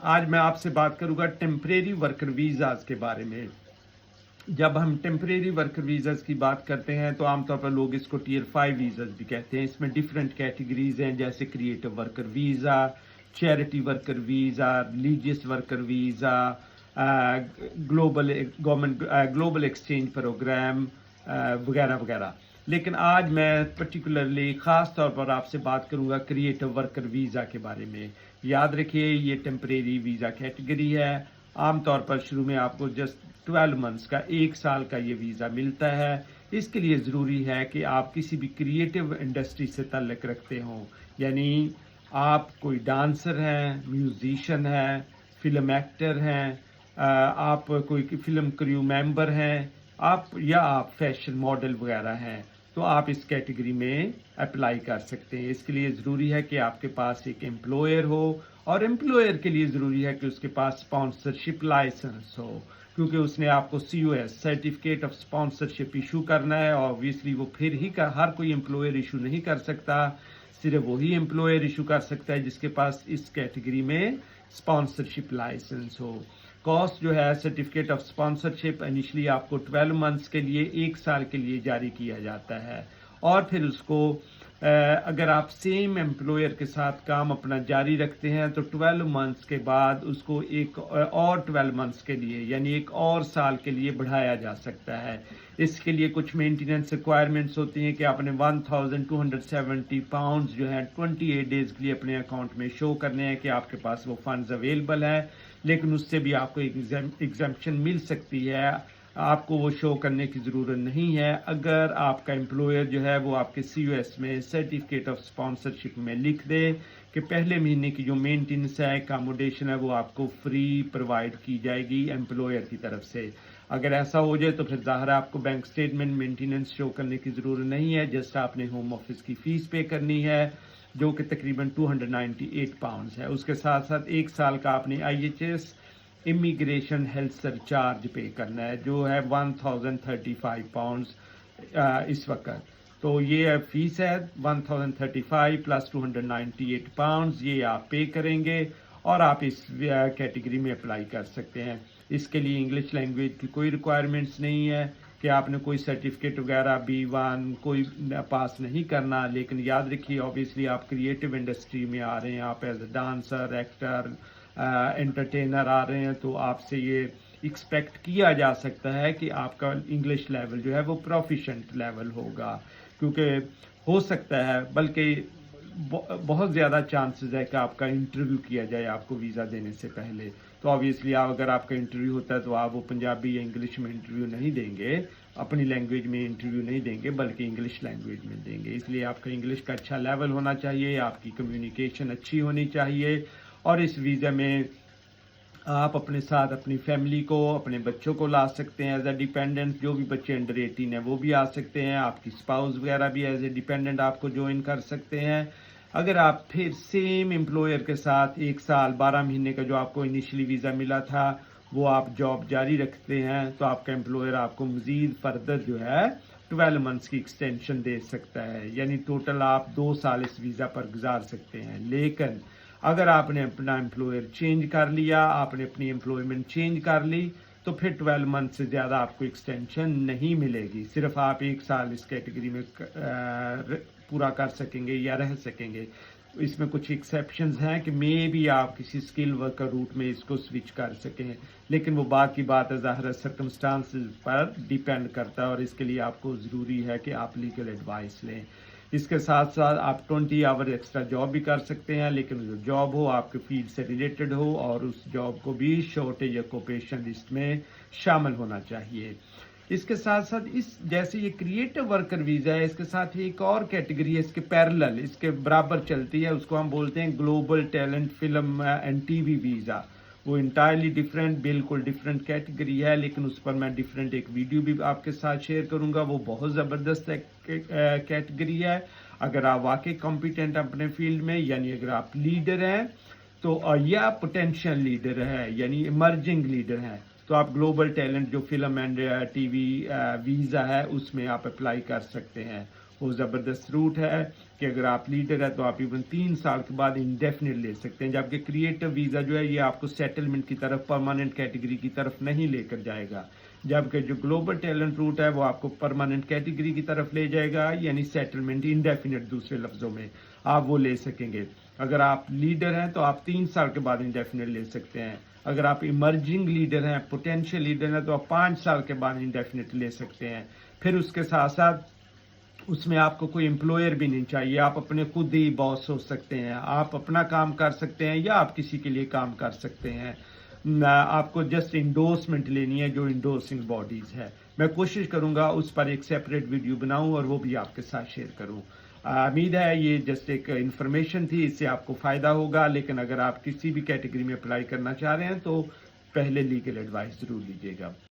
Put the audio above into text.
آج میں آپ سے بات کروں گا ٹیمپریری ورکر ویزاز کے بارے میں۔ جب ہم ٹیمپریری ورکر ویزاز کی بات کرتے ہیں تو عام طور پر لوگ اس کو ٹیئر 5 ویزاز بھی کہتے ہیں۔ اس میں ڈیفرنٹ کیٹیگریز ہیں، جیسے creative worker visa, charity worker visa, religious worker visa, global exchange program وغیرہ وغیرہ۔ لیکن آج میں پرٹیکولرلی خاص طور پر آپ سے بات کروں گا کریٹو ورکر ویزا کے بارے میں۔ یاد رکھیے یہ ٹیمپریری ویزا کیٹیگری ہے۔ عام طور پر شروع میں آپ کو جسٹ 12 منتھس کا 1 سال کا یہ ویزا ملتا ہے۔ اس کے لیے ضروری ہے کہ آپ کسی بھی کریٹو انڈسٹری سے تعلق رکھتے ہوں، یعنی آپ کوئی ڈانسر ہیں، میوزیشین ہیں، فلم ایکٹر ہیں، آپ کوئی فلم کریو ممبر ہیں، آپ فیشن ماڈل وغیرہ ہیں، تو آپ اس کیٹیگری میں اپلائی کر سکتے ہیں۔ اس کے لیے ضروری ہے کہ آپ کے پاس ایک ایمپلائر ہو، اور ایمپلائر کے لیے ضروری ہے کہ اس کے پاس اسپانسرشپ لائسنس ہو، کیونکہ اس نے آپ کو COS certificate of sponsorship issue کرنا ہے۔ اوبویسلی وہ پھر ہی ہر کوئی ایمپلائر ایشو نہیں کر سکتا، صرف وہی ایمپلائر ایشو کر سکتا ہے جس کے پاس اس کیٹیگری میں اسپانسرشپ لائسنس ہو۔ کاسٹ جو ہے سرٹیفکیٹ آف اسپانسرشپ انیشلی آپ کو 12 منتھس کے لیے 1 سال کے لیے جاری کیا جاتا ہے، اور پھر اس کو اگر آپ سیم ایمپلائر کے ساتھ کام اپنا جاری رکھتے ہیں تو 12 منتھس کے بعد اس کو ایک اور 12 منتھس کے لیے یعنی ایک اور سال کے لیے بڑھایا جا سکتا ہے۔ اس کے لیے کچھ مینٹیننس ریکوائرمنٹس ہوتی ہیں کہ آپ نے 1270 پاؤنڈز جو ہیں 28 ڈیز کے لیے اپنے اکاؤنٹ میں شو کرنے ہیں کہ آپ کے پاس وہ فنڈز اویلیبل ہیں، لیکن اس سے بھی آپ کو ایگزمپشن مل سکتی ہے۔ آپ کو وہ شو کرنے کی ضرورت نہیں ہے اگر آپ کا ایمپلائر جو ہے وہ آپ کے COS میں سرٹیفکیٹ آف اسپانسرشپ میں لکھ دے کہ پہلے مہینے کی جو مینٹیننس ہے، اکاموڈیشن ہے، وہ آپ کو فری پرووائڈ کی جائے گی ایمپلائر کی طرف سے۔ اگر ایسا ہو جائے تو پھر ظاہر ہے آپ کو بینک سٹیٹمنٹ مینٹیننس شو کرنے کی ضرورت نہیں ہے، جسٹ آپ نے ہوم آفس کی فیس پے کرنی ہے جو کہ تقریباً 298 پاؤنڈز ہے۔ اس کے ساتھ ساتھ 1 سال کا آپ نے IHS امیگریشن ہیلتھ سرچارج پے کرنا ہے جو ہے 1035 پاؤنڈز اس وقت۔ تو یہ فیس ہے 1035 پلس 298 پاؤنڈز، یہ آپ پے کریں گے اور آپ اس کیٹیگری میں اپلائی کر سکتے ہیں۔ اس کے لیے انگلش لینگویج کی کوئی ریکوائرمنٹس نہیں ہے کہ آپ نے کوئی سرٹیفکیٹ وغیرہ B1 کوئی پاس نہیں کرنا، لیکن یاد رکھیے اوبیسلی آپ کریٹو انڈسٹری میں آ رہے ہیں، آپ as a dancer, actor, entertainer آ رہے ہیں، تو آپ سے یہ ایکسپیکٹ کیا جا سکتا ہے کہ آپ کا انگلش لیول جو ہے وہ پروفیشنٹ لیول ہوگا، کیونکہ ہو سکتا ہے بلکہ بہت زیادہ چانسز ہے کہ آپ کا انٹرویو کیا جائے آپ کو ویزا دینے سے پہلے۔ تو آبویسلی اگر آپ کا انٹرویو ہوتا ہے تو آپ وہ پنجابی یا انگلش میں انٹرویو نہیں دیں گے، اپنی لینگویج میں انٹرویو نہیں دیں گے بلکہ انگلش لینگویج میں دیں گے۔ اس لیے آپ کا انگلش کا اچھا لیول ہونا چاہیے، آپ کی کمیونیکیشن اچھی ہونی چاہیے، اور اس ویزا میں آپ اپنے ساتھ اپنی فیملی کو، اپنے بچوں کو لا سکتے ہیں ایز اے ڈیپینڈنٹ۔ جو بھی بچے انڈر 18 ہیں وہ بھی آ سکتے ہیں، آپ کی اسپاؤز وغیرہ بھی ایز اے ڈیپینڈنٹ آپ کو جوائن کر سکتے ہیں۔ اگر آپ پھر سیم ایمپلائر کے ساتھ 1 سال 12 مہینے کا جو آپ کو انیشلی ویزا ملا تھا وہ آپ جاب جاری رکھتے ہیں تو آپ کا ایمپلائر آپ کو مزید فردر جو ہے 12 منتھس کی ایکسٹینشن دے سکتا ہے، یعنی ٹوٹل آپ 2 سال اس ویزا پر گزار سکتے ہیں۔ لیکن اگر آپ نے اپنا ایمپلائر چینج کر لیا، آپ نے اپنی ایمپلائمنٹ چینج کر لی، تو پھر 12 منتھ سے زیادہ آپ کو ایکسٹینشن نہیں ملے گی، صرف آپ 1 سال اس کیٹیگری میں پورا کر سکیں گے یا رہ سکیں گے۔ اس میں کچھ ایکسیپشنز ہیں کہ بھی آپ کسی سکل ورکر روٹ میں اس کو سوئچ کر سکیں، لیکن وہ بات کی بات ہے، ظاہر سرکمسٹانسز پر ڈیپینڈ کرتا ہے، اور اس کے لیے آپ کو ضروری ہے کہ آپ لیگل ایڈوائس لیں۔ اس کے ساتھ ساتھ آپ 20 آور ایکسٹرا جاب بھی کر سکتے ہیں، لیکن جو جاب ہو آپ کے فیلڈ سے ریلیٹڈ ہو، اور اس جاب کو بھی شارٹیج آکوپیشن لسٹ میں شامل ہونا چاہیے۔ اس کے ساتھ ساتھ جیسے یہ کریٹو ورکر ویزا ہے، اس کے ساتھ ایک اور کیٹیگری ہے اس کے پیرلل، اس کے برابر چلتی ہے، اس کو ہم بولتے ہیں global talent film and TV visa. وہ انٹائرلی ڈفرینٹ، بالکل ڈفرینٹ کیٹیگری ہے، لیکن اس پر میں ڈفرینٹ ایک ویڈیو بھی آپ کے ساتھ شیئر کروں گا۔ وہ بہت زبردست کیٹیگری ہے اگر آپ واقعی کمپیٹنٹ اپنے فیلڈ میں، یعنی اگر آپ لیڈر ہیں تو، یا پوٹینشیل لیڈر ہے یعنی ایمرجنگ لیڈر ہیں، تو آپ گلوبل ٹیلنٹ جو فلم اینڈ TV ویزا ہے اس میں آپ اپلائی کر سکتے ہیں۔ وہ زبردست روٹ ہے کہ اگر آپ لیڈر ہے تو آپ ایون 3 سال کے بعد انڈیفینٹ لے سکتے ہیں، جبکہ کریٹو ویزا جو ہے یہ آپ کو سیٹلمنٹ کی طرف، پرماننٹ کیٹیگری کی طرف نہیں لے کر جائے گا، جبکہ جو گلوبل ٹیلنٹ روٹ ہے وہ آپ کو پرماننٹ کیٹیگری کی طرف لے جائے گا، یعنی سیٹلمنٹ انڈیفینٹ، دوسرے لفظوں میں آپ وہ لے سکیں گے۔ اگر آپ لیڈر ہیں تو آپ 3 سال کے بعد انڈیفینٹ لے سکتے ہیں، اگر آپ ایمرجنگ لیڈر ہیں، پوٹینشیل لیڈر ہیں، تو آپ 5 سال کے بعد انڈیفینٹ لے سکتے ہیں۔ پھر اس کے ساتھ ساتھ اس میں آپ کو کوئی امپلائر بھی نہیں چاہیے، آپ اپنے خود ہی باس ہو سکتے ہیں، آپ اپنا کام کر سکتے ہیں یا آپ کسی کے لیے کام کر سکتے ہیں۔ آپ کو جسٹ انڈورسمنٹ لینی ہے جو انڈورسنگ باڈیز ہے۔ میں کوشش کروں گا اس پر ایک سیپریٹ ویڈیو بناؤں اور وہ بھی آپ کے ساتھ شیئر کروں۔ امید ہے یہ جسٹ ایک انفارمیشن تھی، اس سے آپ کو فائدہ ہوگا، لیکن اگر آپ کسی بھی کیٹیگری میں اپلائی کرنا چاہ رہے ہیں تو پہلے لیگل ایڈوائس ضرور لیجیے گا۔